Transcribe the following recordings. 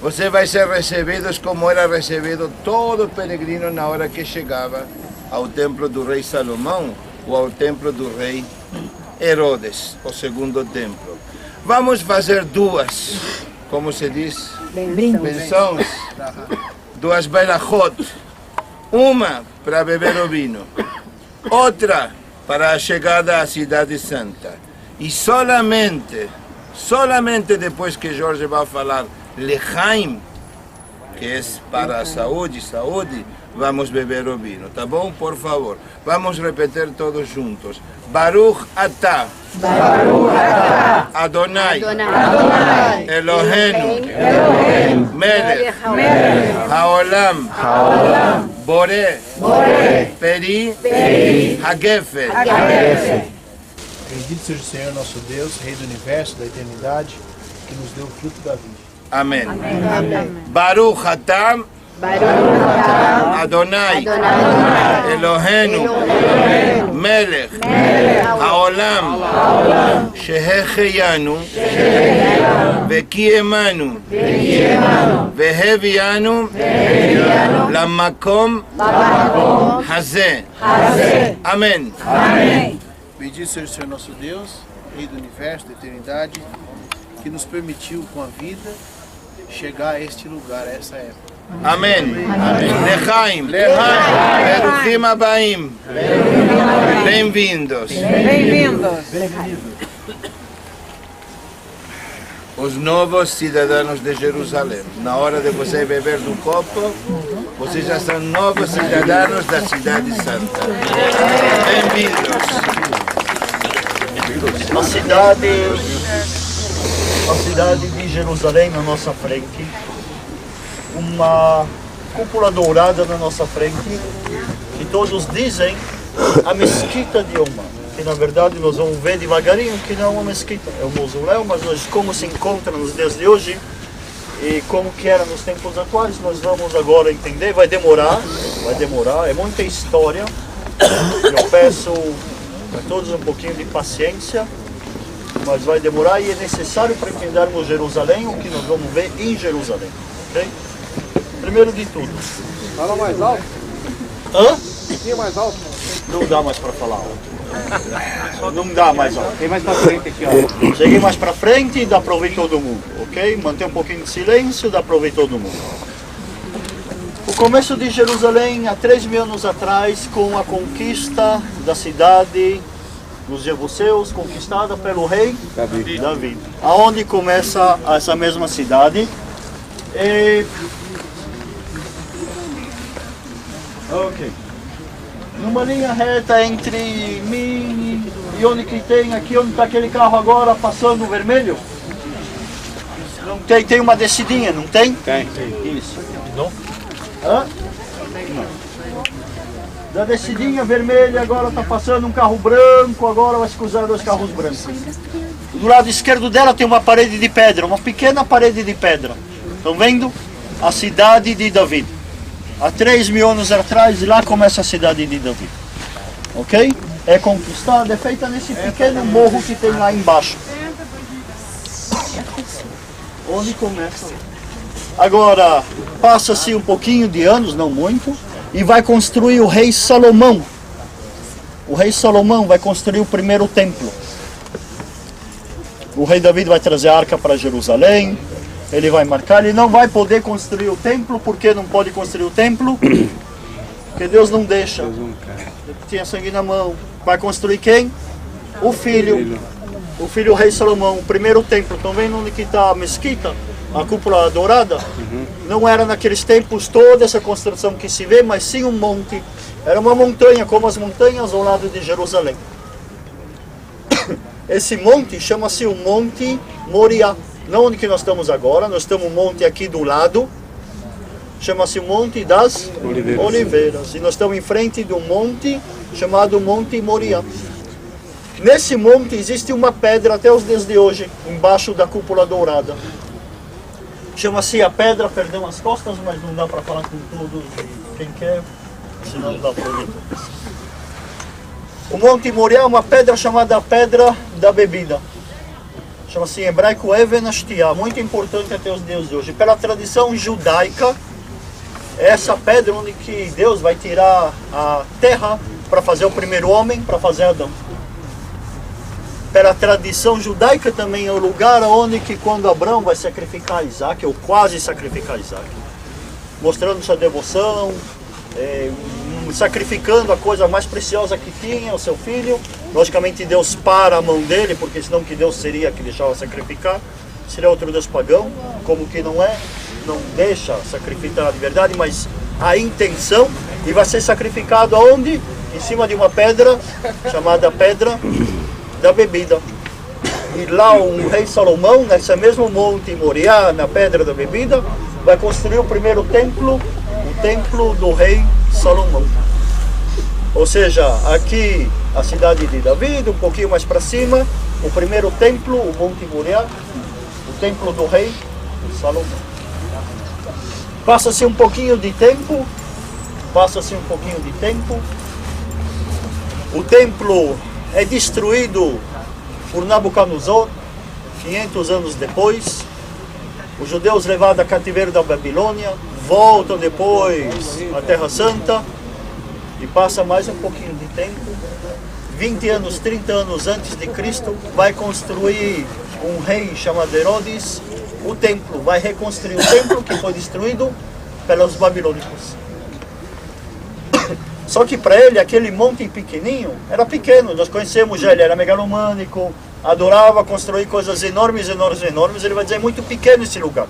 Você vai ser recebido como era recebido todo peregrino na hora que chegava ao templo do rei Salomão ou ao templo do rei Herodes, o segundo templo. Vamos fazer duas, como se diz? Benções. Duas berachot. Uma para beber o vinho, outra para a chegada à Cidade Santa. E solamente depois que Jorge vai falar Lechaim, que é para a saúde, vamos beber o vinho, tá bom? Por favor, vamos repetir todos juntos. Baruch atah, Adonai, Eloheinu, Melech Haolam, Boré, Peri, Hagefer. Bendito seja o Senhor nosso Deus, Rei do Universo, da eternidade, que nos deu o fruto da vida. Amém. Baruch atah, Adonai, Eloheinu, Melech Haolam, Shehecheyanu, Vekiemanu, Vehevianu, Lamakom Hazeh. Amém. Bendito seja o Senhor nosso Deus, Rei do Universo, da eternidade, que nos permitiu com a vida chegar a este lugar, a essa época. Amém. Lechaim. Beruchim Abaim. Bem-vindos. Os novos cidadãos de Jerusalém. Na hora de você beber do copo, vocês já são novos cidadãos da Cidade Santa. Bem-vindos. A cidade de Jerusalém na nossa frente, uma cúpula dourada na nossa frente, que todos dizem a mesquita de Omar, que na verdade nós vamos ver devagarinho que não é uma mesquita, é um mausoléu, mas como se encontra nos dias de hoje e como que era nos tempos atuais, nós vamos agora entender. Vai demorar, é muita história. Eu peço a todos um pouquinho de paciência, mas vai demorar e é necessário para entendermos Jerusalém, o que nós vamos ver em Jerusalém, ok? Primeiro de tudo. Fala mais alto. Hã? Um pouquinho mais alto. Não dá mais para falar alto. Não dá mais alto. Tem mais pra frente aqui, ó. Cheguei mais para frente e dá para ouvir todo mundo, ok? Manter um pouquinho de silêncio, dá para ouvir todo mundo. O começo de Jerusalém, há 3.000 anos atrás, com a conquista da cidade dos jebuseus, conquistada pelo rei Davi. Aonde começa essa mesma cidade? Ok. Numa linha reta entre mim e onde que tem aqui, onde está aquele carro agora passando vermelho? Não tem, tem uma descidinha, não tem? Tem. Isso. Não? Hã? Da descidinha vermelha agora está passando um carro branco, agora vai se cruzar dois carros brancos. Do lado esquerdo dela tem uma parede de pedra, uma pequena parede de pedra. Estão vendo? A cidade de Davi. Há 3.000 anos atrás, lá começa a cidade de Davi. Ok? É conquistada, é feita nesse pequeno morro que tem lá embaixo. Onde começa? Agora, passa-se um pouquinho de anos, não muito, e vai construir o rei Salomão. O rei Salomão vai construir o primeiro templo. O rei Davi vai trazer a arca para Jerusalém. Ele vai marcar, ele não vai poder construir o templo. Por que não pode construir o templo? Porque Deus não deixa. Ele tinha sangue na mão. Vai construir quem? O filho. O filho, o rei Salomão, o primeiro templo. Estão vendo onde que está a mesquita? A cúpula dourada? Não era naqueles tempos toda essa construção que se vê, mas sim um monte. Era uma montanha, como as montanhas ao lado de Jerusalém. Esse monte chama-se o Monte Moriá. Não onde que nós estamos agora, nós estamos um monte aqui do lado, chama-se o Monte das Oliveiras. E nós estamos em frente de um monte chamado Monte Moriá. Nesse monte existe uma pedra até os dias de hoje, embaixo da cúpula dourada. Chama-se a pedra, perdeu as costas, mas não dá para falar com todos, quem quer, senão não dá para ouvir. O Monte Moriá é uma pedra chamada Pedra da Bebida. chama-se em hebraico Even Ashtiah, muito importante até os dias de hoje. Pela tradição judaica, é essa pedra onde que Deus vai tirar a terra para fazer o primeiro homem, para fazer Adão. Pela tradição judaica também é o lugar onde que quando Abraão vai sacrificar Isaac, ou quase sacrificar Isaac, mostrando sua devoção, sacrificando a coisa mais preciosa que tinha, o seu filho. Logicamente Deus para a mão dele, porque senão que Deus seria que deixava sacrificar? Seria outro Deus pagão, como que não é, não deixa sacrificar de verdade, mas a intenção, e vai ser sacrificado aonde? Em cima de uma pedra, chamada Pedra da Bebida. E lá o rei Salomão, nesse mesmo monte Moriá, na Pedra da Bebida, vai construir o primeiro templo, o templo do rei Salomão. Ou seja, aqui a cidade de Davi, um pouquinho mais para cima, o primeiro templo, o Monte Moriá, o templo do rei Salomão. Passa-se um pouquinho de tempo, o templo é destruído por Nabucodonosor, 500 anos depois. Os judeus levados a cativeiro da Babilônia, voltam depois à Terra Santa e passa mais um pouquinho de tempo. 20 anos, 30 anos antes de Cristo, vai construir um rei chamado Herodes o templo, vai reconstruir o templo que foi destruído pelos babilônicos. Só que para ele, aquele monte pequenininho, era pequeno. Nós conhecemos já, ele era megalomânico, adorava construir coisas enormes. Ele vai dizer, muito pequeno esse lugar.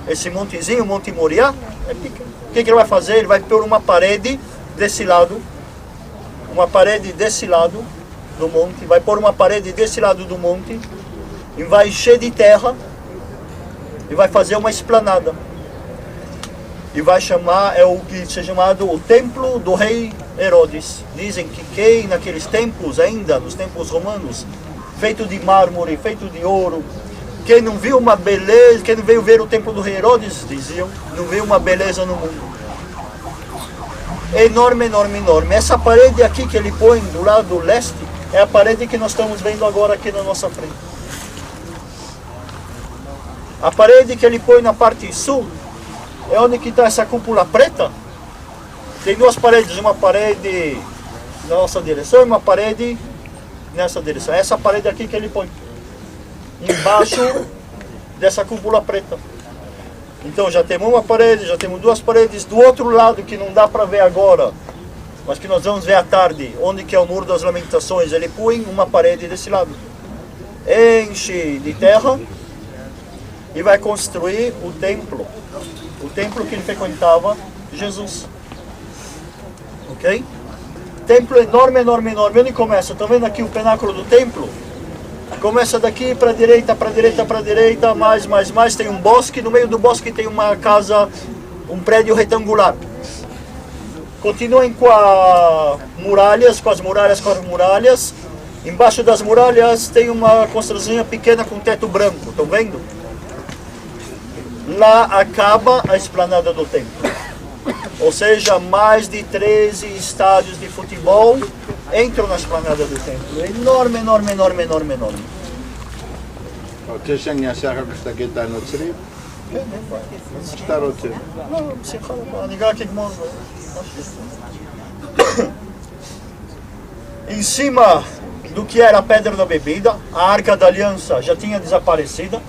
Esse montezinho, o Monte Moriá, é pequeno. O que ele vai fazer? Ele vai pôr uma parede desse lado, do monte, vai pôr uma parede desse lado do monte, e vai encher de terra, e vai fazer uma esplanada. E vai chamar, é o que é chamado o templo do rei Herodes. Dizem que quem naqueles tempos ainda, nos tempos romanos, feito de mármore, feito de ouro, quem não viu uma beleza, quem não veio ver o templo do rei Herodes, diziam, não viu uma beleza no mundo. Enorme, enorme, enorme. Essa parede aqui que ele põe do lado leste, é a parede que nós estamos vendo agora aqui na nossa frente. A parede que ele põe na parte sul, é onde que está essa cúpula preta. Tem duas paredes, uma parede na nossa direção e uma parede nessa direção. Essa parede aqui que ele põe embaixo dessa cúpula preta. Então já temos uma parede, já temos duas paredes. Do outro lado, que não dá para ver agora, mas que nós vamos ver à tarde, onde que é o Muro das Lamentações, ele põe uma parede desse lado. Enche de terra e vai construir o templo que ele frequentava, Jesus. Ok? Templo enorme, enorme, enorme. Onde começa? Estão vendo aqui o pináculo do templo? Começa daqui para a direita, mais. Tem um bosque, no meio do bosque tem uma casa, um prédio retangular. Continuem com as muralhas. Embaixo das muralhas tem uma construção pequena com teto branco. Estão vendo? Lá acaba a esplanada do templo. Ou seja, mais de 13 estádios de futebol entram na esplanada do templo. Enorme, enorme, enorme, enorme, enorme. Em cima do que era a Pedra da Bebida, a Arca da Aliança já tinha desaparecido.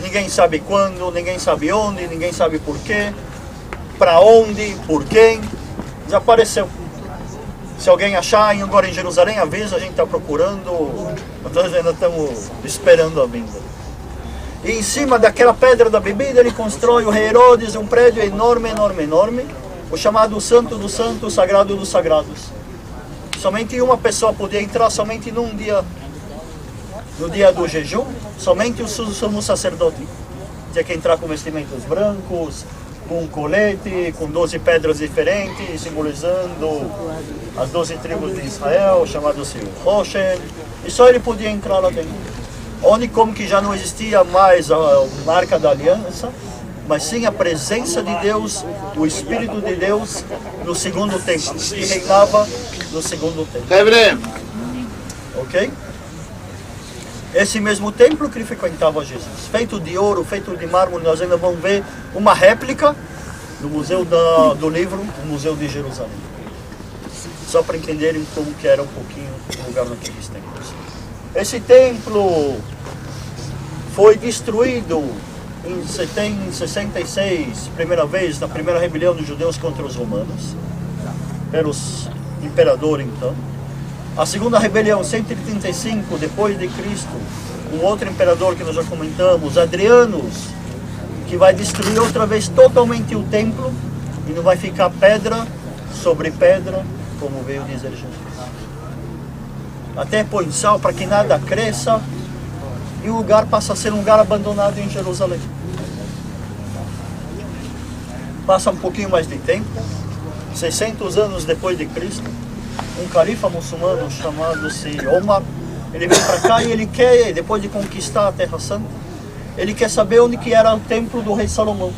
Ninguém sabe quando, ninguém sabe onde, ninguém sabe por quê, para onde, por quem. Desapareceu. Se alguém achar agora em Jerusalém, avisa, a gente está procurando, nós ainda estamos esperando a vinda. E em cima daquela Pedra da Bebida, ele constrói o rei Herodes, um prédio enorme, enorme, enorme, o chamado Santo dos Santos, Sagrado dos Sagrados. Somente uma pessoa podia entrar, somente num dia. No dia do jejum, somente o sumo sacerdote tinha que entrar com vestimentos brancos, com um colete, com 12 pedras diferentes, simbolizando as 12 tribos de Israel, chamado-se Roshen, e só ele podia entrar lá dentro. Onde como que já não existia mais a Arca da Aliança, mas sim a presença de Deus, o Espírito de Deus no segundo templo, que reinava no segundo templo. Ok? Esse mesmo templo que ele frequentava Jesus, feito de ouro, feito de mármore. Nós ainda vamos ver uma réplica no Museu do Livro, no Museu de Jerusalém. Só para entenderem como que era um pouquinho o lugar naqueles tempos. Esse templo foi destruído em 66, primeira vez, na primeira rebelião dos judeus contra os romanos, pelos imperadores então. A segunda rebelião, 135 depois de Cristo, um outro imperador que nós já comentamos, Adrianos, que vai destruir outra vez totalmente o templo e não vai ficar pedra sobre pedra, como veio dizer Jesus. Até põe sal para que nada cresça e o lugar passa a ser um lugar abandonado em Jerusalém. Passa um pouquinho mais de tempo, 600 anos depois de Cristo, um califa muçulmano chamado-se Omar, ele vem para cá e ele quer, depois de conquistar a Terra Santa, ele quer saber onde que era o templo do rei Salomão.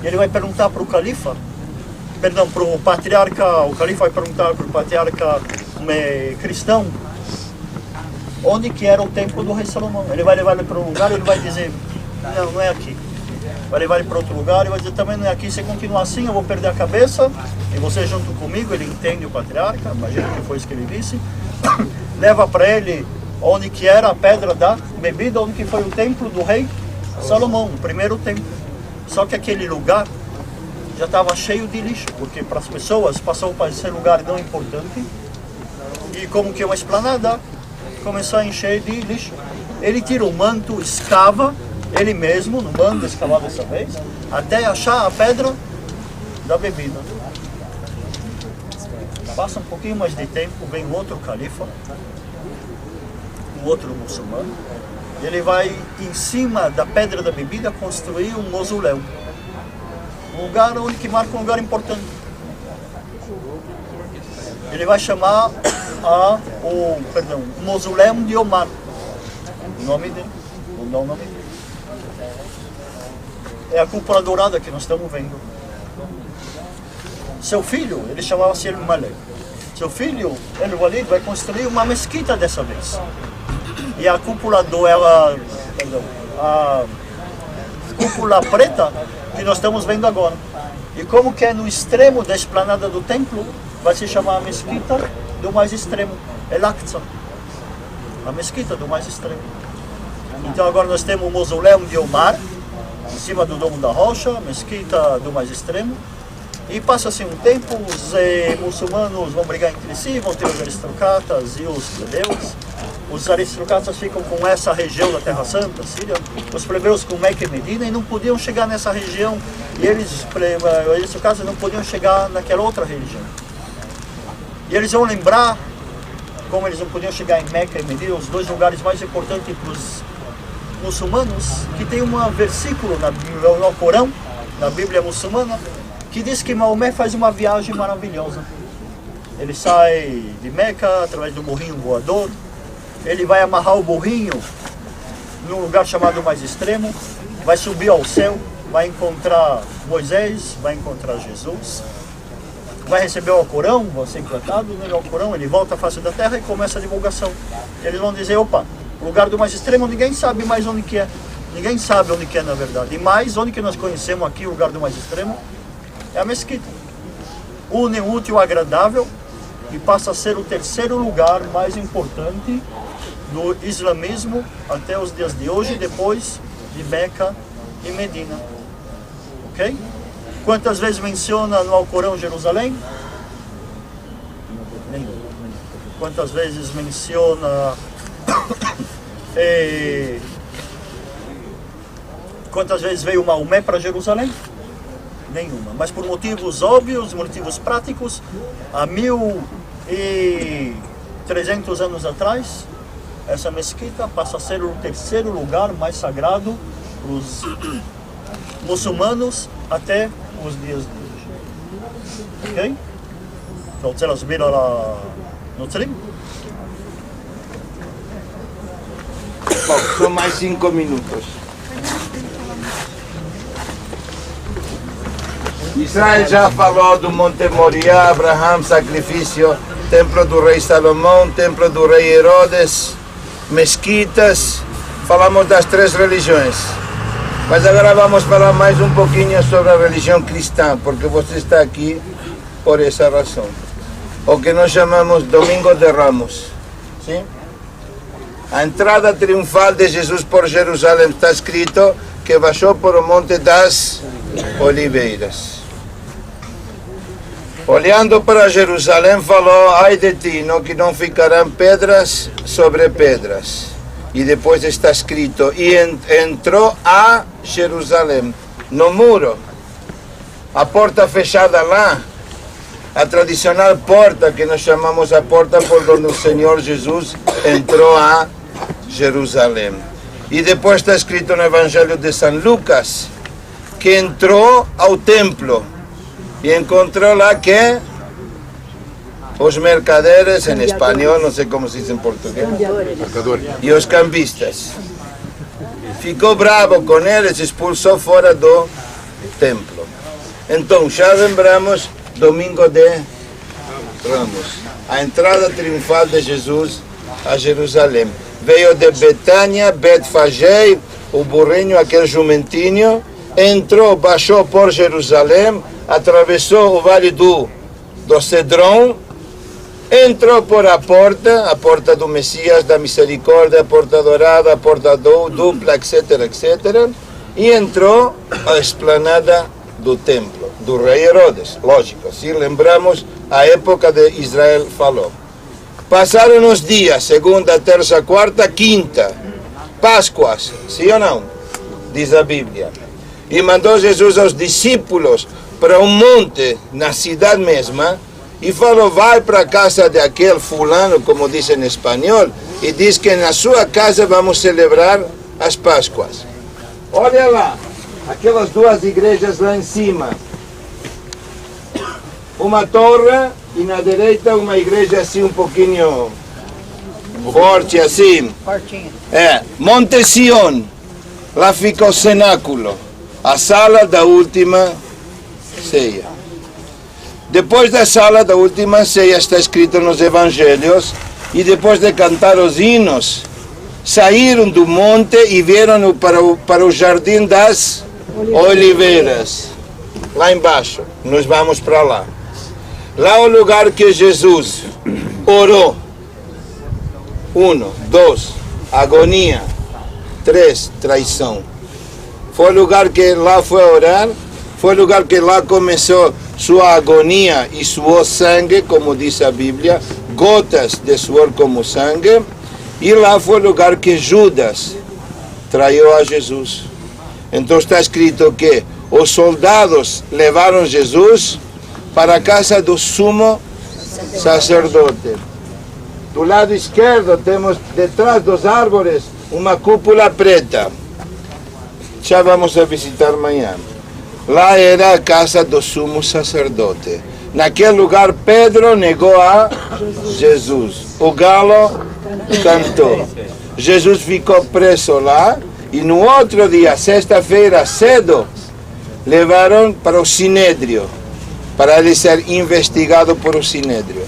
Ele vai perguntar para o califa, perdão, para o patriarca, o califa vai perguntar para o patriarca cristão, onde que era o templo do rei Salomão. Ele vai levar ele para um lugar e ele vai dizer, não, não é aqui. Vai levar ele para outro lugar e vai dizer, também não é aqui, se continuar assim eu vou perder a cabeça, e você junto comigo. Ele entende o patriarca, imagina que foi isso que ele disse, leva para ele onde que era a pedra da bebida, onde que foi o templo do rei Salomão, o primeiro templo. Só que aquele lugar já estava cheio de lixo, porque para as pessoas passou para ser lugar não importante, e como que uma esplanada começou a encher de lixo. Ele tira o manto, escava, ele mesmo, no manda escavar dessa vez, até achar a pedra da bebida. Passa um pouquinho mais de tempo, vem outro califa, um outro muçulmano, e ele vai em cima da pedra da bebida construir um mausoléu. Um lugar onde que marca um lugar importante. Ele vai chamar o mausoléu de Omar. O nome dele, vou dar o nome dele. É a cúpula dourada que nós estamos vendo. Seu filho, ele chamava-se El-Malek. Seu filho, El-Walid, vai construir uma mesquita dessa vez. E a cúpula a cúpula preta que nós estamos vendo agora. E como que é no extremo da esplanada do templo, vai se chamar a mesquita do mais extremo, El-Aqsa. A mesquita do mais extremo. Então agora nós temos o mausoléu de Omar, em cima do Domo da Rocha, mesquita do mais extremo. E passa-se um tempo, os muçulmanos vão brigar entre si, vão ter os aristocratas e os plebeus. Os aristocratas ficam com essa região da Terra Santa, Síria, os plebeus com Meca e Medina, e não podiam chegar nessa região, e os aristocratas não podiam chegar naquela outra região. E eles vão lembrar, como eles não podiam chegar em Meca e Medina, os dois lugares mais importantes para os muçulmanos, que tem um versículo no Corão, na Bíblia muçulmana, que diz que Maomé faz uma viagem maravilhosa. Ele sai de Meca através do burrinho voador, ele vai amarrar o burrinho num lugar chamado mais extremo, vai subir ao céu, vai encontrar Moisés, vai encontrar Jesus, vai receber o Alcorão, vai ser implantado no Alcorão, ele volta à face da terra e começa a divulgação. Eles vão dizer, opa, o lugar do mais extremo ninguém sabe mais onde que é. Ninguém sabe onde que é na verdade. E mais, onde que nós conhecemos aqui o lugar do mais extremo? É a mesquita. Une o útil ao agradável e passa a ser o terceiro lugar mais importante do islamismo até os dias de hoje, depois de Meca e Medina. Ok? Quantas vezes menciona no Alcorão Jerusalém? Nenhuma. Quantas vezes menciona... Quantas vezes veio Maomé para Jerusalém? Nenhuma. Mas por motivos óbvios, motivos práticos, há 1300 anos atrás, essa mesquita passa a ser o terceiro lugar mais sagrado para os muçulmanos até os dias de hoje. Ok? Então, você להסביר על הנוצרים? Bom, são mais 5 minutos. Israel já falou do Monte Moriá, Abraham, sacrifício templo do rei Salomão, templo do rei Herodes, mesquitas. Falamos das 3 religiões. Mas agora vamos falar mais um pouquinho sobre a religião cristã, porque você está aqui por essa razão. O que nós chamamos Domingo de Ramos. Sim? A entrada triunfal de Jesus por Jerusalém está escrito que baixou por o Monte das Oliveiras. Olhando para Jerusalém, falou: ai de ti, no, que não ficarão pedras sobre pedras. E depois está escrito: e entrou a Jerusalém, no muro, a porta fechada lá, a tradicional porta que nós chamamos a porta por onde o Senhor Jesus entrou a Jerusalém. E depois está escrito no Evangelho de São Lucas que entrou ao templo e encontrou lá que os mercaderes, em espanhol, não sei como se diz em português, e os cambistas. Ficou bravo com eles, expulsou fora do templo. Então, já lembramos Domingo de Ramos, a entrada triunfal de Jesus a Jerusalém. Veio de Betânia, Betfagé, o burrinho, aquele jumentinho, entrou, baixou por Jerusalém, atravessou o vale do Cedrão, entrou por a porta do Messias, da misericórdia, a porta dourada, a porta dupla, etc, etc, e entrou à esplanada do templo, do rei Herodes, lógico, se lembramos, a época de Israel falou. Passaram os dias, segunda, terça, quarta, quinta, Páscoas, sim ou não? Diz a Bíblia. E mandou Jesus aos discípulos para um monte, na cidade mesma, e falou: vai para a casa de aquele fulano, como diz em espanhol, e diz que na sua casa vamos celebrar as Páscoas. Olha lá, aquelas 2 igrejas lá em cima. Uma torre e na direita uma igreja assim um pouquinho forte assim. Monte Sião, lá fica o cenáculo, a sala da última ceia. Depois da sala da última ceia está escrito nos evangelhos, e depois de cantar os hinos, saíram do monte e vieram para o jardim das oliveiras. Lá embaixo, nós vamos para lá. Lá é o lugar que Jesus orou. 1, 2, agonia. 3, traição. Foi o lugar que lá foi orar, foi o lugar que lá começou sua agonia e suou sangue, como diz a Bíblia, gotas de suor como sangue, e lá foi o lugar que Judas traiu a Jesus. Então está escrito que os soldados levaram Jesus para a casa do sumo sacerdote. Do lado esquerdo temos, detrás dos árvores, uma cúpula preta. Já vamos a visitar amanhã. Lá era a casa do sumo sacerdote. Naquele lugar Pedro negou a Jesus. O galo cantou. Jesus ficou preso lá e no outro dia, sexta-feira cedo, levaram para o Sinédrio, para ele ser investigado por o Sinédrio.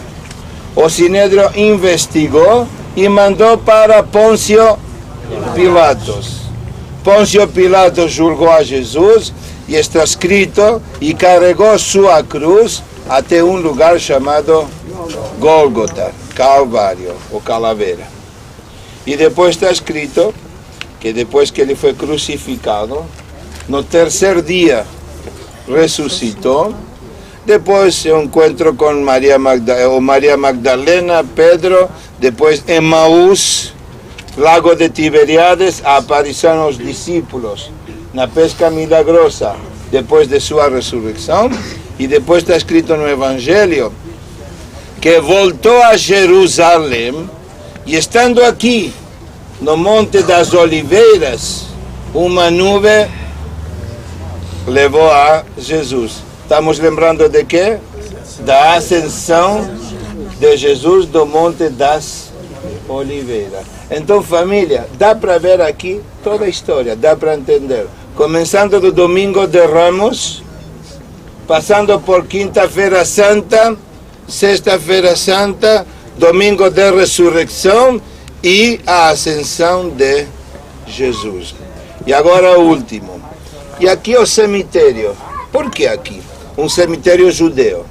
O Sinédrio investigou e mandou para Pôncio Pilatos. Pôncio Pilatos julgou a Jesus e está escrito, e carregou sua cruz até um lugar chamado Gólgota, Calvário, ou Calaveira. E depois está escrito que depois que ele foi crucificado, no terceiro dia ressuscitou. Depois eu encontro com Maria Magdalena, Pedro, depois Emaús, Lago de Tiberíades, a aparição aos discípulos na pesca milagrosa depois de sua ressurreição. E depois está escrito no Evangelho que voltou a Jerusalém e estando aqui no Monte das Oliveiras, uma nuvem levou a Jesus. Estamos lembrando de quê? Da ascensão de Jesus do Monte das Oliveiras. Então, família, dá para ver aqui toda a história, dá para entender. Começando do Domingo de Ramos, passando por Quinta-feira Santa, Sexta-feira Santa, domingo de ressurreição e a ascensão de Jesus. E agora o último. E aqui o cemitério. Por que aqui? Um cemitério judeu.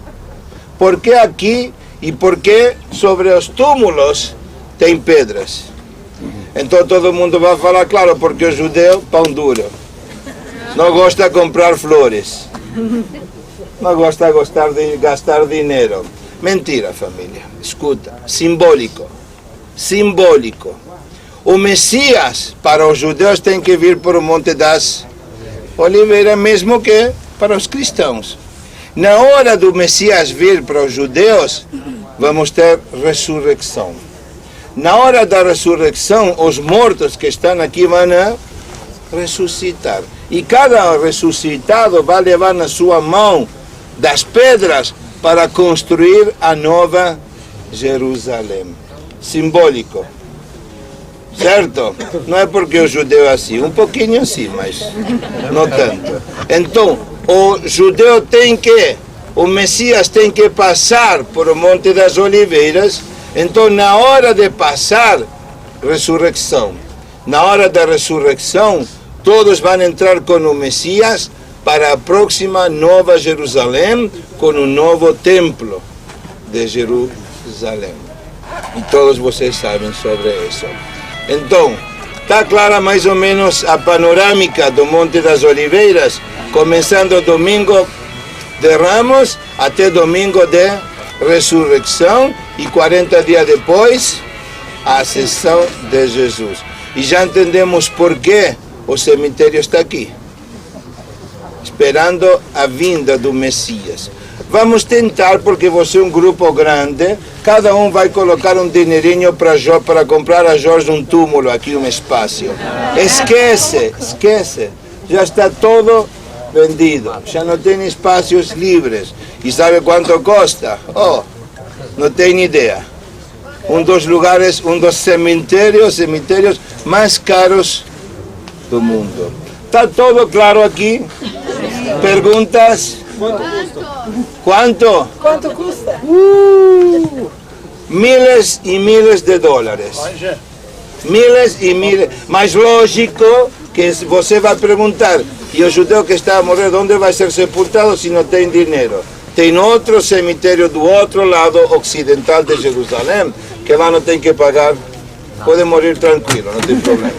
Por que aqui e por que sobre os túmulos tem pedras? Então todo mundo vai falar, claro, porque o judeu, pão duro. Não gosta de comprar flores. Não gosta de gastar dinheiro. Mentira, família. Escuta. Simbólico. Simbólico. O Messias, para os judeus, tem que vir por o Monte das Oliveiras, mesmo que para os cristãos. Na hora do Messias vir para os judeus, vamos ter ressurreição. Na hora da ressurreição, os mortos que estão aqui vão ressuscitar. E cada ressuscitado vai levar na sua mão das pedras para construir a nova Jerusalém. Simbólico. Certo? Não é porque o judeu é assim, um pouquinho assim, mas não tanto. Então, o judeu o Messias tem que passar por o Monte das Oliveiras. Então, na hora de passar, ressurreição. Na hora da ressurreição, todos vão entrar com o Messias para a próxima Nova Jerusalém, com um novo templo de Jerusalém. E todos vocês sabem sobre isso. Então, está clara mais ou menos a panorâmica do Monte das Oliveiras, começando domingo de Ramos até domingo de ressurreição e 40 dias depois a ascensão de Jesus. E já entendemos por que o cemitério está aqui, esperando a vinda do Messias. Vamos tentar, porque você é um grupo grande, cada um vai colocar um dinheirinho para comprar a Jorge um túmulo aqui, um espaço. Esquece, já está todo vendido, já não tem espaços livres. E sabe quanto custa? Oh, não tem ideia. Um dos lugares, um dos cemitérios mais caros do mundo. Está todo claro aqui? Perguntas? Quanto? Quanto custa? Miles e miles de dólares. Miles e miles. Mas lógico que você vai perguntar, e o judeu que está a morrer, onde vai ser sepultado se não tem dinheiro? Tem outro cemitério do outro lado ocidental de Jerusalém, que lá não tem que pagar. Pode morrer tranquilo, não tem problema.